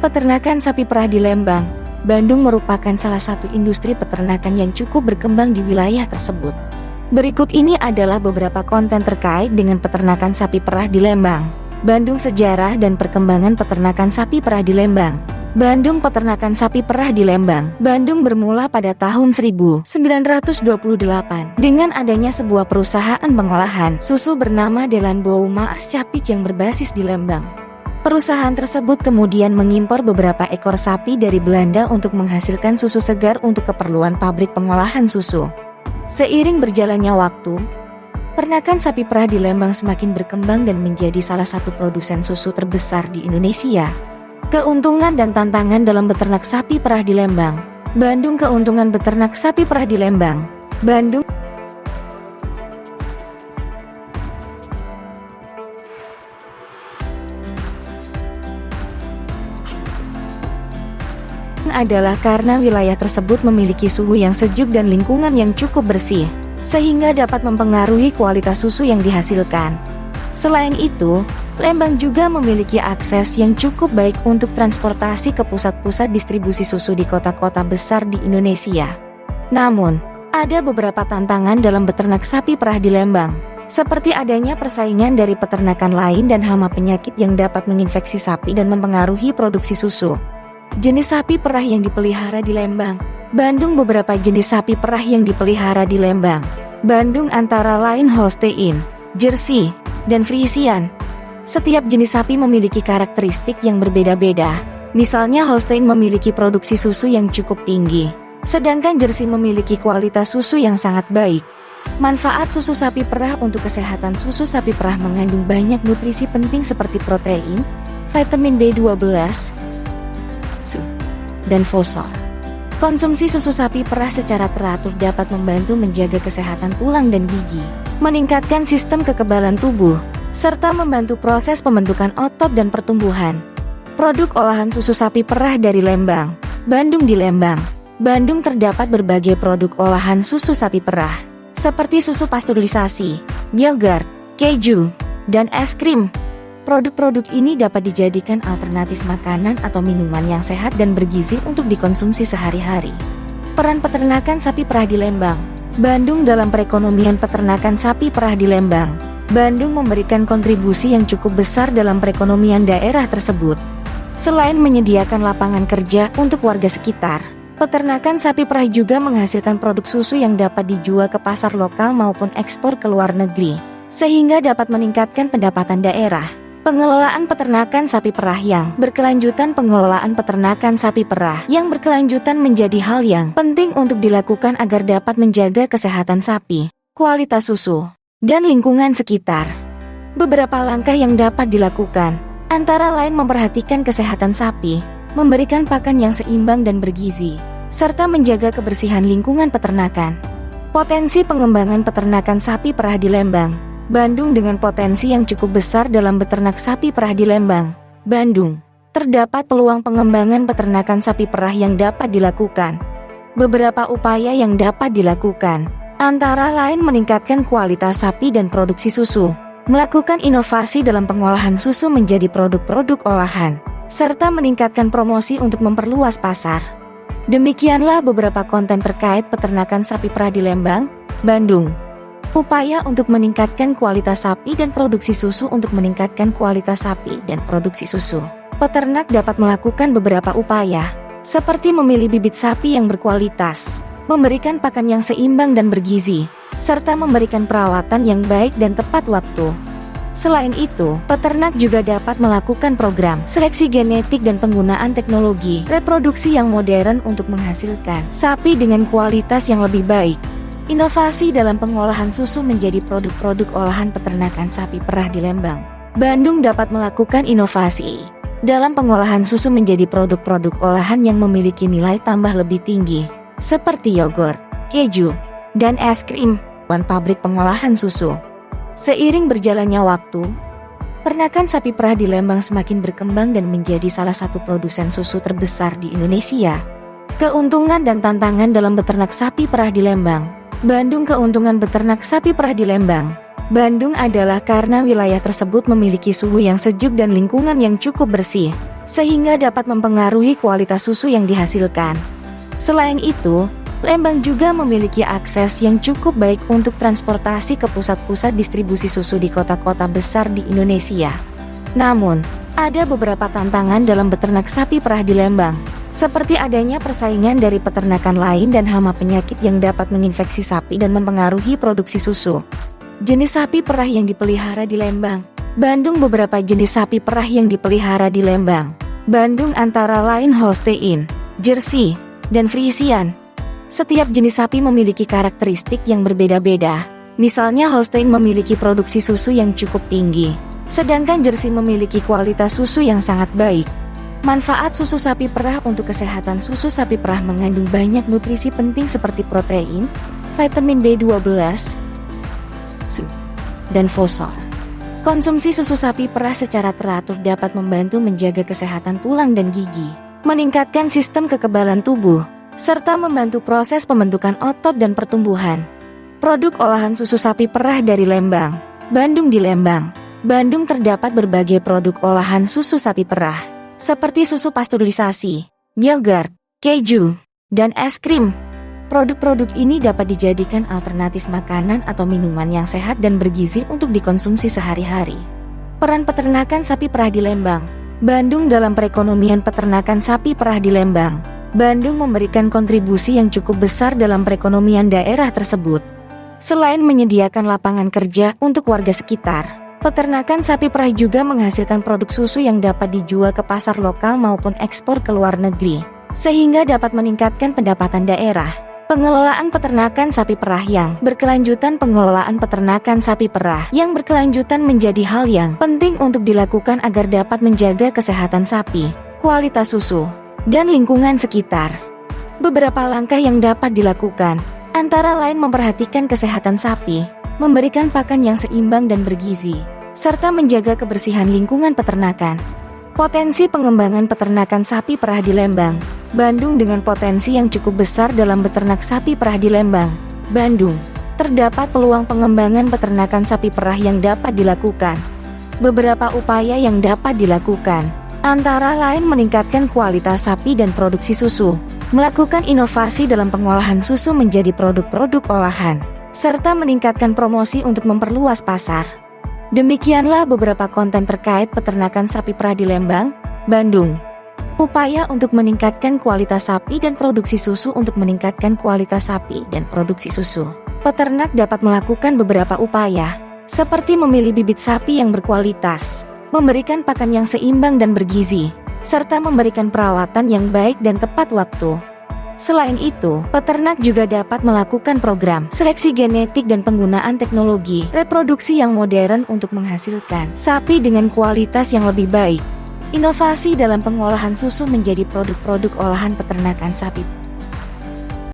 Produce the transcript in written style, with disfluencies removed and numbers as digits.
Peternakan sapi perah di Lembang, Bandung merupakan salah satu industri peternakan yang cukup berkembang di wilayah tersebut. Berikut ini adalah beberapa konten terkait dengan peternakan sapi perah di Lembang, Bandung. Sejarah dan perkembangan peternakan sapi perah di Lembang, Bandung. Peternakan sapi perah di Lembang, Bandung bermula pada tahun 1928 dengan adanya sebuah perusahaan pengolahan susu bernama Delanbou Maas Capic yang berbasis di Lembang. Perusahaan tersebut kemudian mengimpor beberapa ekor sapi dari Belanda untuk menghasilkan susu segar untuk keperluan pabrik pengolahan susu. Seiring berjalannya waktu, peternakan sapi perah di Lembang semakin berkembang dan menjadi salah satu produsen susu terbesar di Indonesia. Keuntungan dan tantangan dalam beternak sapi perah di Lembang, Bandung. Keuntungan beternak sapi perah di Lembang, Bandung adalah karena wilayah tersebut memiliki suhu yang sejuk dan lingkungan yang cukup bersih, sehingga dapat mempengaruhi kualitas susu yang dihasilkan. Selain itu, Lembang juga memiliki akses yang cukup baik untuk transportasi ke pusat-pusat distribusi susu di kota-kota besar di Indonesia. Namun, ada beberapa tantangan dalam beternak sapi perah di Lembang, seperti adanya persaingan dari peternakan lain dan hama penyakit yang dapat menginfeksi sapi dan mempengaruhi produksi susu. Jenis sapi perah yang dipelihara di Lembang, Bandung. Beberapa jenis sapi perah yang dipelihara di Lembang, Bandung antara lain Holstein, Jersey, dan Friesian. Setiap jenis sapi memiliki karakteristik yang berbeda-beda. Misalnya Holstein memiliki produksi susu yang cukup tinggi, sedangkan Jersey memiliki kualitas susu yang sangat baik. Manfaat susu sapi perah untuk kesehatan. Susu sapi perah mengandung banyak nutrisi penting seperti protein, vitamin B12, dan fosfor. Konsumsi susu sapi perah secara teratur dapat membantu menjaga kesehatan tulang dan gigi, meningkatkan sistem kekebalan tubuh, serta membantu proses pembentukan otot dan pertumbuhan. Produk olahan susu sapi perah dari Lembang, Bandung. Di Lembang, Bandung terdapat berbagai produk olahan susu sapi perah, seperti susu pasteurisasi, yogurt, keju, dan es krim. Produk-produk ini dapat dijadikan alternatif makanan atau minuman yang sehat dan bergizi untuk dikonsumsi sehari-hari. Peran peternakan sapi perah di Lembang, Bandung dalam perekonomian. Peternakan sapi perah di Lembang, Bandung memberikan kontribusi yang cukup besar dalam perekonomian daerah tersebut. Selain menyediakan lapangan kerja untuk warga sekitar, peternakan sapi perah juga menghasilkan produk susu yang dapat dijual ke pasar lokal maupun ekspor ke luar negeri, sehingga dapat meningkatkan pendapatan daerah. Pengelolaan peternakan sapi perah yang berkelanjutan. Pengelolaan peternakan sapi perah yang berkelanjutan menjadi hal yang penting untuk dilakukan agar dapat menjaga kesehatan sapi, kualitas susu, dan lingkungan sekitar. Beberapa langkah yang dapat dilakukan, antara lain memperhatikan kesehatan sapi, memberikan pakan yang seimbang dan bergizi, serta menjaga kebersihan lingkungan peternakan. Potensi pengembangan peternakan sapi perah di Lembang, Bandung. Dengan potensi yang cukup besar dalam beternak sapi perah di Lembang, Bandung, terdapat peluang pengembangan peternakan sapi perah yang dapat dilakukan. Beberapa upaya yang dapat dilakukan, antara lain meningkatkan kualitas sapi dan produksi susu, melakukan inovasi dalam pengolahan susu menjadi produk-produk olahan, serta meningkatkan promosi untuk memperluas pasar. Demikianlah beberapa konten terkait peternakan sapi perah di Lembang, Bandung. Upaya untuk meningkatkan kualitas sapi dan produksi susu. Untuk meningkatkan kualitas sapi dan produksi susu, peternak dapat melakukan beberapa upaya, seperti memilih bibit sapi yang berkualitas, memberikan pakan yang seimbang dan bergizi, serta memberikan perawatan yang baik dan tepat waktu. Selain itu, peternak juga dapat melakukan program seleksi genetik dan penggunaan teknologi reproduksi yang modern untuk menghasilkan sapi dengan kualitas yang lebih baik. Inovasi dalam pengolahan susu menjadi produk-produk olahan. Peternakan sapi perah di Lembang, Bandung dapat melakukan inovasi dalam pengolahan susu menjadi produk-produk olahan yang memiliki nilai tambah lebih tinggi, seperti yogurt, keju, dan es krim, dan pabrik pengolahan susu. Seiring berjalannya waktu, peternakan sapi perah di Lembang semakin berkembang dan menjadi salah satu produsen susu terbesar di Indonesia. Keuntungan dan tantangan dalam beternak sapi perah di Lembang, Bandung. Keuntungan beternak sapi perah di Lembang, Bandung adalah karena wilayah tersebut memiliki suhu yang sejuk dan lingkungan yang cukup bersih, sehingga dapat mempengaruhi kualitas susu yang dihasilkan. Selain itu, Lembang juga memiliki akses yang cukup baik untuk transportasi ke pusat-pusat distribusi susu di kota-kota besar di Indonesia. Namun, ada beberapa tantangan dalam beternak sapi perah di Lembang, seperti adanya persaingan dari peternakan lain dan hama penyakit yang dapat menginfeksi sapi dan mempengaruhi produksi susu. Jenis sapi perah yang dipelihara di Lembang, Bandung. Beberapa jenis sapi perah yang dipelihara di Lembang, Bandung antara lain Holstein, Jersey, dan Friesian. Setiap jenis sapi memiliki karakteristik yang berbeda-beda. Misalnya Holstein memiliki produksi susu yang cukup tinggi, sedangkan Jersey memiliki kualitas susu yang sangat baik. Manfaat susu sapi perah untuk kesehatan. Susu sapi perah mengandung banyak nutrisi penting seperti protein, vitamin B12, dan fosfor. Konsumsi susu sapi perah secara teratur dapat membantu menjaga kesehatan tulang dan gigi, meningkatkan sistem kekebalan tubuh, serta membantu proses pembentukan otot dan pertumbuhan. Produk olahan susu sapi perah dari Lembang, Bandung. Di Lembang, Bandung terdapat berbagai produk olahan susu sapi perah, seperti susu pasteurisasi, yogurt, keju, dan es krim. Produk-produk ini dapat dijadikan alternatif makanan atau minuman yang sehat dan bergizi untuk dikonsumsi sehari-hari. Peran peternakan sapi perah di Lembang, Bandung dalam perekonomian. Peternakan sapi perah di Lembang, Bandung memberikan kontribusi yang cukup besar dalam perekonomian daerah tersebut. Selain menyediakan lapangan kerja untuk warga sekitar, peternakan sapi perah juga menghasilkan produk susu yang dapat dijual ke pasar lokal maupun ekspor ke luar negeri, sehingga dapat meningkatkan pendapatan daerah. Pengelolaan peternakan sapi perah yang berkelanjutan. Pengelolaan peternakan sapi perah yang berkelanjutan menjadi hal yang penting untuk dilakukan agar dapat menjaga kesehatan sapi, kualitas susu, dan lingkungan sekitar. Beberapa langkah yang dapat dilakukan, antara lain memperhatikan kesehatan sapi, memberikan pakan yang seimbang dan bergizi, serta menjaga kebersihan lingkungan peternakan. Potensi pengembangan peternakan sapi perah di Lembang, Bandung. Dengan potensi yang cukup besar dalam beternak sapi perah di Lembang, Bandung, terdapat peluang pengembangan peternakan sapi perah yang dapat dilakukan. Beberapa upaya yang dapat dilakukan, antara lain meningkatkan kualitas sapi dan produksi susu, melakukan inovasi dalam pengolahan susu menjadi produk-produk olahan, serta meningkatkan promosi untuk memperluas pasar. Demikianlah beberapa konten terkait peternakan sapi perah di Lembang, Bandung. Upaya untuk meningkatkan kualitas sapi dan produksi susu. Untuk meningkatkan kualitas sapi dan produksi susu, peternak dapat melakukan beberapa upaya, seperti memilih bibit sapi yang berkualitas, memberikan pakan yang seimbang dan bergizi, serta memberikan perawatan yang baik dan tepat waktu. Selain itu, peternak juga dapat melakukan program seleksi genetik dan penggunaan teknologi reproduksi yang modern untuk menghasilkan sapi dengan kualitas yang lebih baik. Inovasi dalam pengolahan susu menjadi produk-produk olahan peternakan sapi